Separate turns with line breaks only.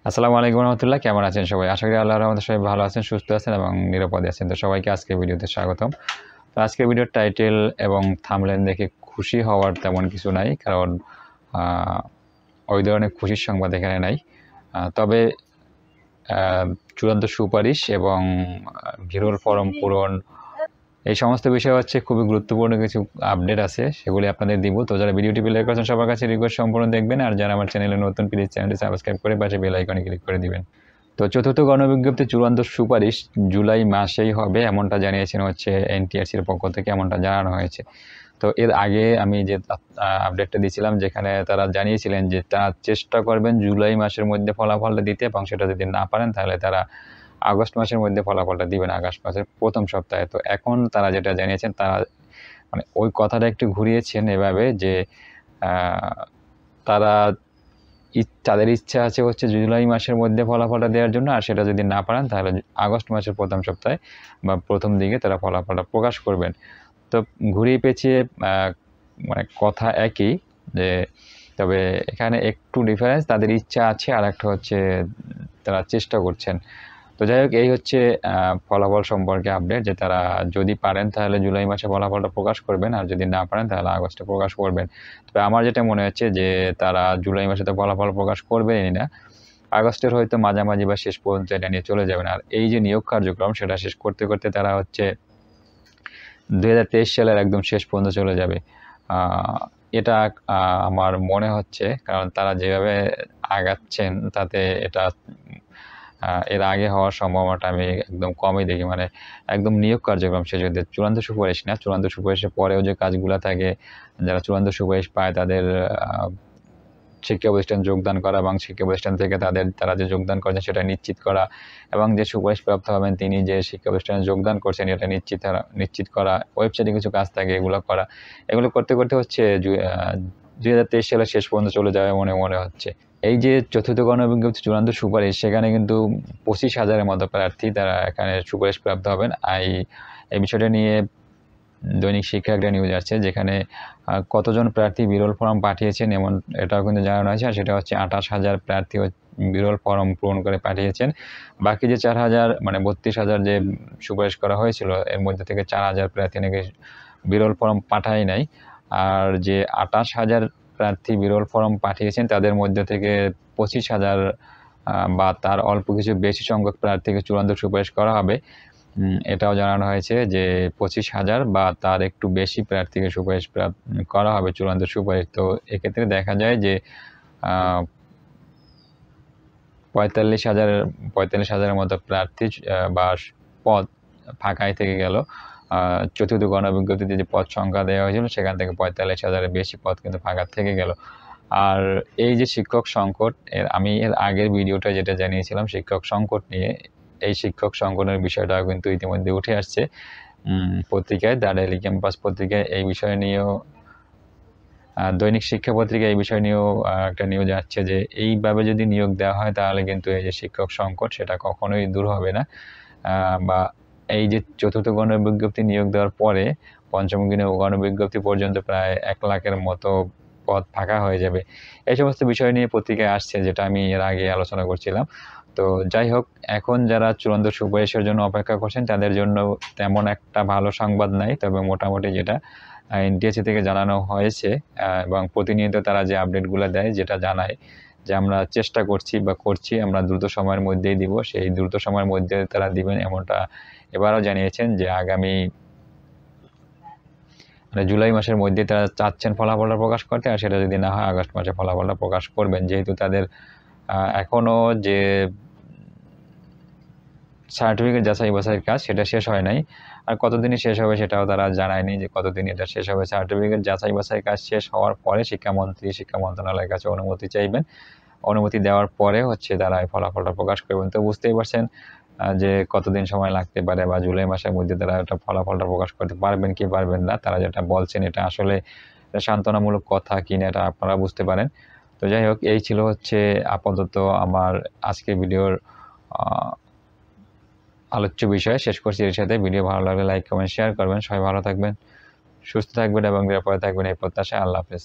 আসসালামু আলাইকুম রহমতুল্লাহ। কেমন আছেন সবাই? আশা করি আল্লাহর রহমতে সবাই ভালো আছেন, সুস্থ আছেন এবং নিরাপদে আছেন। তো সবাইকে আজকের ভিডিওতে স্বাগতম। তো আজকের ভিডিওর টাইটেল এবং থাম্বনেল দেখে খুশি হওয়ার তেমন কিছু নাই, কারণ ওই ধরনের খুশির সংবাদ এখানে নাই। তবে চূড়ান্ত সুপারিশ এবং ভিরল ফরম পূরণ এই সমস্ত বিষয় হচ্ছে খুবই গুরুত্বপূর্ণ কিছু আপডেট আছে, সেগুলি আপনাদের দিব। তো যারা ভিডিওটি প্লে করেছেন সবার কাছে রিকোয়েস্ট সম্পূর্ণ দেখবেন, আর যারা আমার চ্যানেলে নতুন প্লিজ চ্যানেলটি সাবস্ক্রাইব করে পাশে বেল আইকনে ক্লিক করে দিবেন। তো চতুর্থ গণবিজ্ঞপ্তি চূড়ান্ত সুপারিশ জুলাই মাসেই হবে এমনটা জানিয়েছেন হচ্ছে এনটিআরসির পক্ষ থেকে, এমনটা জানানো হয়েছে। তো এর আগে আমি যে আপডেটটা দিয়েছিলাম, যেখানে তারা জানিয়েছিলেন যে তারা চেষ্টা করবেন জুলাই মাসের মধ্যে ফলাফলটা দিতে, এবং সেটা যদি না পারেন তাহলে তারা আগস্ট মাসের মধ্যে ফলাফলটা দিবেন, আগস্ট মাসের প্রথম সপ্তাহে। তো এখন তারা যেটা জানিয়েছেন, তারা মানে ওই কথাটা একটু ঘুরিয়েছেন এভাবে যে তারা তাদের ইচ্ছা আছে হচ্ছে জুলাই মাসের মধ্যে ফলাফলটা দেওয়ার জন্য, আর সেটা যদি না পারেন তাহলে আগস্ট মাসের প্রথম সপ্তাহে বা প্রথম দিকে তারা ফলাফলটা প্রকাশ করবেন। তো ঘুরিয়ে পেঁচিয়ে মানে কথা একই, যে তবে এখানে একটু ডিফারেন্স, তাদের ইচ্ছা আছে আর একটা হচ্ছে তারা চেষ্টা করছেন। তো যাই হোক, এই হচ্ছে ফলাফল সম্পর্কে আপডেট, যে তারা যদি পারেন তাহলে জুলাই মাসে ফলাফলটা প্রকাশ করবেন, আর যদি না পারেন তাহলে আগস্টে প্রকাশ করবেন। তবে আমার যেটা মনে হচ্ছে যে তারা জুলাই মাসে তো ফলাফল প্রকাশ করবেনই না, আগস্টের হয়তো মাঝামাঝি বা শেষ পর্যন্ত এটা নিয়ে চলে যাবেন। আর এই যে নিয়োগ কার্যক্রম, সেটা শেষ করতে করতে তারা হচ্ছে 2023 সালের একদম শেষ পর্যন্ত চলে যাবে, এটা আমার মনে হচ্ছে। কারণ তারা যেভাবে আগাচ্ছেন তাতে এটা এর আগে হওয়ার সম্ভাবনাটা আমি একদম কমই দেখি। মানে একদম নিয়োগ কার্যক্রম শেষ হতে, চূড়ান্ত সুপারিশ না, চূড়ান্ত সুপারিশের পরেও যে কাজগুলো থাকে, যারা চূড়ান্ত সুপারিশ পায় তাদের শিক্ষা প্রতিষ্ঠান যোগদান করা, এবং শিক্ষা প্রতিষ্ঠান থেকে তারা যে যোগদান করেছেন সেটা নিশ্চিত করা, এবং যে সুপারিশপ্রাপ্ত হবেন তিনি যে শিক্ষা প্রতিষ্ঠানে যোগদান করছেন এটা নিশ্চিত করা, ওয়েবসাইটে কিছু কাজ থাকে এগুলো করা। এগুলো করতে করতে হচ্ছে 2023 সালের শেষ পর্যন্ত চলে যাবে মনে হচ্ছে। এই যে চতুর্থ গণবিজ্ঞপ্তি চূড়ান্ত সুপারিশ, সেখানে কিন্তু 25,000-এর মতো প্রার্থী তারা এখানে সুপারিশপ্রাপ্ত হবেন। এই বিষয়টা নিয়ে দৈনিক শিক্ষা একটা নিউজ আসছে, যেখানে কতজন প্রার্থী বিরল ফর্ম পাঠিয়েছেন এটাও কিন্তু জানানো হয়েছে। আর সেটা হচ্ছে 28,000 প্রার্থী বিরল ফর্ম পূরণ করে পাঠিয়েছেন। বাকি যে 4,000 মানে 32,000 যে সুপারিশ করা হয়েছিল, এর মধ্যে থেকে 4,000 প্রার্থী নাকি বিরল ফর্ম পাঠায় নাই। আর যে 28,000 প্রার্থী বিরল ফর্ম পাঠিয়েছেন তাদের মধ্যে থেকে 25,000 বা তার অল্প কিছু বেশি সংখ্যক প্রার্থীকে চূড়ান্ত সুপারিশ করা হবে। এটাও জানানো হয়েছে যে 25,000 বা তার একটু বেশি প্রার্থীকে সুপারিশ করা হবে চূড়ান্ত সুপারিশ। তো এক্ষেত্রে দেখা যায় যে 45,000-এর মতো প্রার্থী বা পদ ফাঁকাই থেকে গেল। চতুর্থ গণবিজ্ঞপ্তিতে যে পদ সংখ্যা দেওয়া হয়েছিল সেখান থেকে 45,000-এর বেশি পদ কিন্তু ফাঁকা থেকে গেল। আর এই যে শিক্ষক সংকট, আমি এর আগের ভিডিওটা যেটা জানিয়েছিলাম শিক্ষক সংকট নিয়ে, এই শিক্ষক সংকটের বিষয়টাও কিন্তু ইতিমধ্যে উঠে আসছে পত্রিকায়, দ্য ডেইলি ক্যাম্পাস পত্রিকায় এই বিষয় নিয়েও, দৈনিক শিক্ষা পত্রিকায় এই বিষয় নিয়েও একটা নিউজ আসছে যে এইভাবে যদি নিয়োগ দেওয়া হয় তাহলে কিন্তু এই যে শিক্ষক সংকট সেটা কখনোই দূর হবে না। বা এই যে চতুর্থ গণবিজ্ঞপ্তি নিয়োগ দেওয়ার পরে পঞ্চম গণবিজ্ঞপ্তি পর্যন্ত প্রায় 1 লাখের মতো পদ ফাঁকা হয়ে যাবে। এই সমস্ত বিষয় নিয়ে পত্রিকায় আসছে, যেটা আমি এর আগে আলোচনা করছিলাম। তো যাই হোক, এখন যারা চূড়ান্ত সুপারিশের জন্য অপেক্ষা করছেন তাদের জন্য তেমন একটা ভালো সংবাদ নাই। তবে মোটামুটি যেটা এনটিএসসি থেকে জানানো হয়েছে, এবং প্রতিনিয়ত তারা যে আপডেটগুলো দেয়, যেটা জানায় যে আমরা চেষ্টা করছি বা করছি, আমরা দ্রুত সময়ের মধ্যেই দিব, সেই দ্রুত সময়ের মধ্যে তারা দিবেন এমনটা এবারও জানিয়েছেন, যে আগামী মানে জুলাই মাসের মধ্যে তারা চাচ্ছেন ফলাফলটা প্রকাশ করতে, আর সেটা যদি না হয় আগস্ট মাসে ফলাফলটা প্রকাশ করবেন। যেহেতু তাদের এখনও যে সার্টিফিকেট যাচাই বাছাইয়ের কাজ সেটা শেষ হয় নাই, আর কতদিনে শেষ হবে সেটাও তারা জানায়নি যে কতদিন এটা শেষ হবে। সার্টিফিকেট যাচাই বাছাইয়ের কাজ শেষ হওয়ার পরে শিক্ষা মন্ত্রণালয়ের কাছে অনুমতি চাইবেন, অনুমতি দেওয়ার পরে হচ্ছে তারা এই ফলাফলটা প্রকাশ করবেন। তো বুঝতেই পারছেন যে কতদিন সময় লাগতে পারে, বা জুলাই মাসের মধ্যে তারা একটা ফলাফলটা প্রকাশ করতে পারবেন কি পারবেন না। তারা যেটা বলছেন এটা আসলে সান্ত্বনামূলক কথা কিনা এটা আপনারা বুঝতে পারেন। তো যাই হোক, এই ছিল হচ্ছে আপাতত আমার আজকের ভিডিওর আলোচ্য বিষয়। শেষ করছি এর সাথে। ভিডিও ভালো লাগলে লাইক, কমেন্ট, শেয়ার করবেন। সবাই ভালো থাকবেন, সুস্থ থাকবেন এবং নিরাপদে থাকবেন এই প্রত্যাশায়। আল্লাহ হাফেজ।